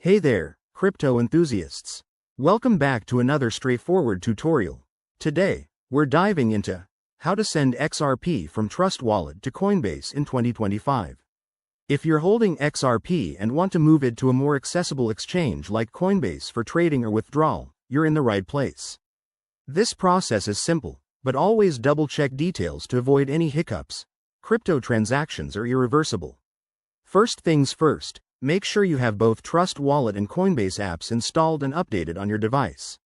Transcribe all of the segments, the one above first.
Hey there, crypto enthusiasts. Welcome back to another straightforward tutorial. Today, we're diving into how to send XRP from Trust Wallet to Coinbase in 2025. If you're holding XRP and want to move it to a more accessible exchange like Coinbase for trading or withdrawal, you're in the right place. This process is simple, but always double-check details to avoid any hiccups. Crypto transactions are irreversible. First things first. Make sure you have both Trust Wallet and Coinbase apps installed and updated on your device.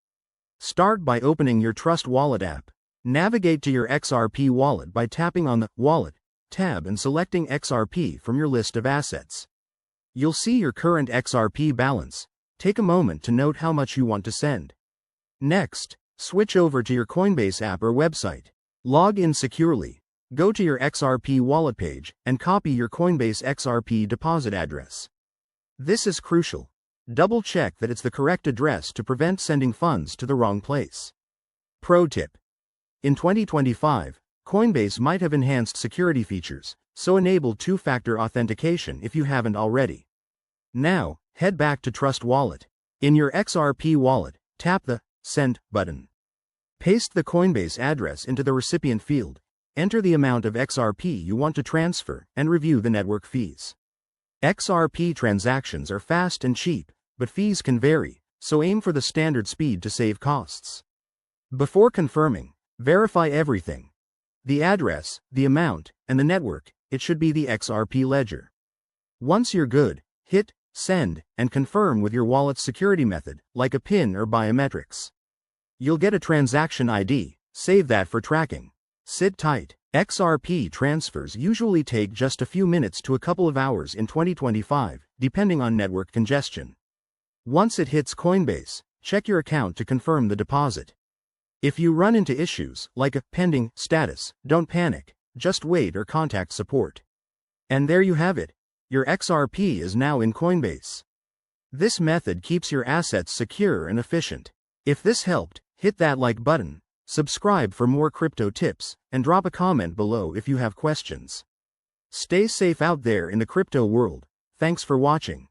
Start by opening your Trust Wallet app. Navigate to your XRP wallet by tapping on the Wallet tab and selecting XRP from your list of assets. You'll see your current XRP balance. Take a moment to note how much you want to send. Next, switch over to your Coinbase app or website. Log in securely. Go to your XRP wallet page and copy your Coinbase XRP deposit address. This is crucial. Double-check that it's the correct address to prevent sending funds to the wrong place. Pro tip. In 2025, Coinbase might have enhanced security features, so enable two-factor authentication if you haven't already. Now, head back to Trust Wallet. In your XRP wallet, tap the Send button. Paste the Coinbase address into the recipient field, enter the amount of XRP you want to transfer, and review the network fees. XRP transactions are fast and cheap, but fees can vary, so aim for the standard speed to save costs. Before confirming, verify everything. The address, the amount, and the network. It should be the XRP ledger. Once you're good, hit Send and confirm with your wallet's security method, like a PIN or biometrics. You'll get a transaction ID, save that for tracking. Sit tight. XRP transfers usually take just a few minutes to a couple of hours in 2025, depending on network congestion. Once it hits Coinbase, check your account to confirm the deposit. If you run into issues, like a pending status, don't panic, just wait or contact support. And there you have it. Your XRP is now in Coinbase. This method keeps your assets secure and efficient. If this helped, hit that like button. Subscribe for more crypto tips, and drop a comment below if you have questions. Stay safe out there in the crypto world. Thanks for watching.